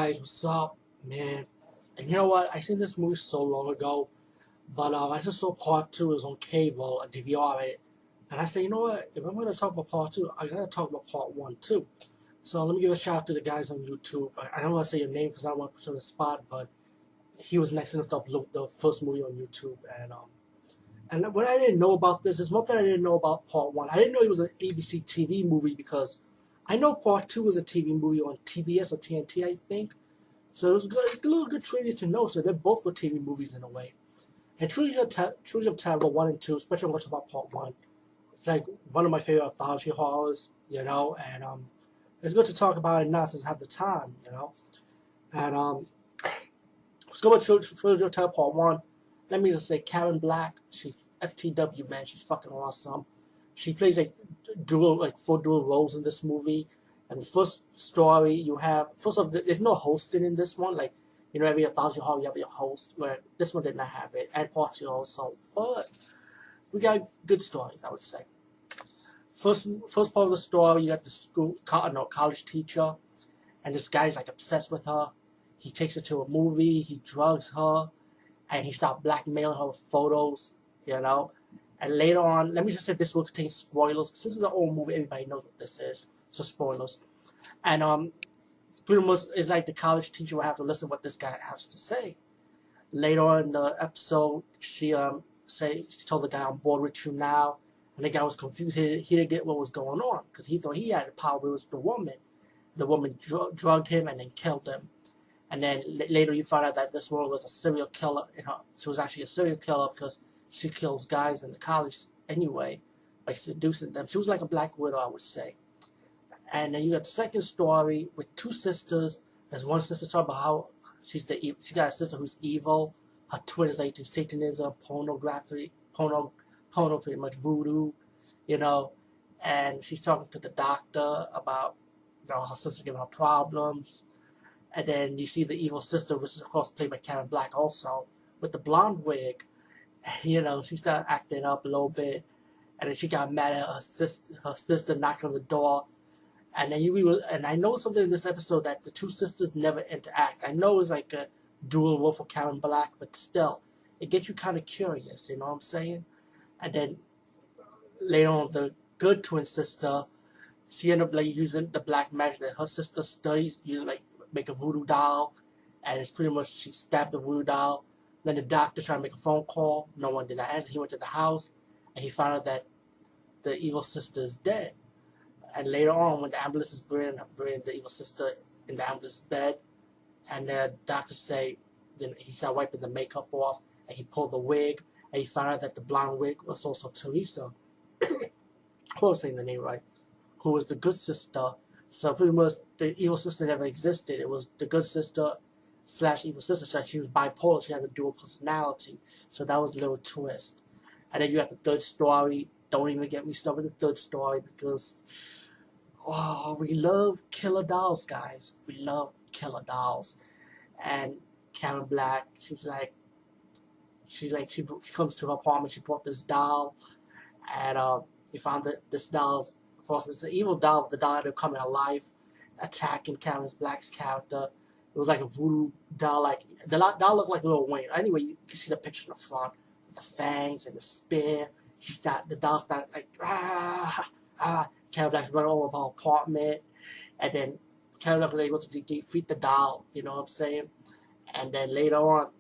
guys, what's up, man? And you know what? I seen this movie so long ago, but I just saw part two. It was on cable, I DVR it, and I said, you know what? If I'm gonna talk about part two, I gotta talk about part one too. So let me give a shout out to the guys on YouTube. I don't want to say your name because I don't want to put you on the spot, but he was next enough to upload the first movie on YouTube, and what I didn't know about this is one thing I didn't know about part one. I didn't know it was an ABC TV movie because I know part two was a TV movie on TBS or TNT, I think. So it was a little good trivia to know. So they're both good TV movies in a way. And Trilogy of Terror 1 and 2, especially when I talk about part 1, it's like one of my favorite anthology horrors, and it's good to talk about it now since I have the time, And let's go with Trilogy of Terror part 1. Let me just say, Karen Black, she FTW, man, she's fucking awesome. She plays four dual roles in this movie. And the first story you have, first of all, there's no hosting in this one. Like, every anthology horror you have your host, where this one did not have it, and part two also. But we got good stories, I would say. First part of the story, you got the college teacher, and this guy's like obsessed with her. He takes her to a movie, he drugs her, and he starts blackmailing her with photos, And later on, let me just say this will contain spoilers. Since this is an old movie, everybody knows what this is. So spoilers. And pretty much it's like the college teacher will have to listen to what this guy has to say. Later on in the episode, she told the guy, "I'm bored with you now," and the guy was confused. He didn't get what was going on because he thought he had the power. It was the woman. The woman drugged him and then killed him. And then later you find out that this woman was a serial killer. She was actually a serial killer because she kills guys in the college anyway by seducing them. She was like a Black Widow, I would say. And then you got the second story with two sisters. There's one sister talking about how she got a sister who's evil. Her twin is like to Satanism, pornography, porno, pretty much voodoo, And she's talking to the doctor about her sister giving her problems. And then you see the evil sister, which is of course played by Karen Black also, with the blonde wig. She started acting up a little bit, and then she got mad at her sister knocking on the door. And then and I know something in this episode that the two sisters never interact. I know it's like a dual role for Karen Black, but still, it gets you kind of curious. You know what I'm saying? And then later on, the good twin sister, she ended up using the black magic that her sister studies, make a voodoo doll, and it's pretty much she stabbed the voodoo doll. Then the doctor tried to make a phone call. No one did not answer. He went to the house, and he found out that the evil sister is dead. And later on, when the ambulance is bringing the evil sister in the ambulance bed, and the doctors say, he started wiping the makeup off, and he pulled the wig, and he found out that the blonde wig was also Teresa. Who was saying the name right? Who was the good sister. So pretty much the evil sister never existed. It was the good sister / evil sister. So she was bipolar. She had a dual personality. So that was a little twist. And then you have the third story. Don't even get me started with the third story because we love killer dolls, guys. We love killer dolls. And Karen Black, she comes to her apartment. She brought this doll, and they found that this doll, of course, it's an evil doll. But the doll ended up coming alive, attacking Karen Black's character. It was like a voodoo doll. Like the doll looked like Lil Wayne. Anyway, you can see the picture in the front with the fangs and the spear. The doll started like Karen Black's running all over her apartment, and then Karen Black was able to defeat the doll. You know what I'm saying? And then later on,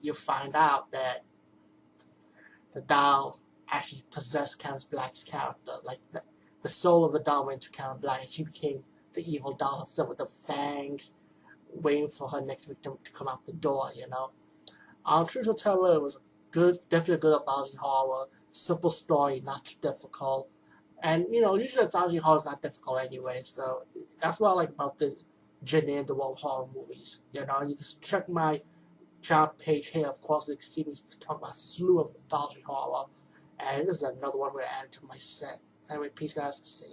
you find out that the doll actually possessed Karen Black's character. Like the soul of the doll went to Karen Black, and she became the evil doll herself with the fangs, waiting for her next victim to come out the door. Trilogy of Terror was definitely a good anthology horror. Simple story, not too difficult. And, usually anthology horror is not difficult anyway, so that's what I like about this genre in the world horror movies. You can check my channel page here, of course, you can see me talk about a slew of anthology horror. And this is another one I'm going to add to my set. Anyway, peace, guys. See you.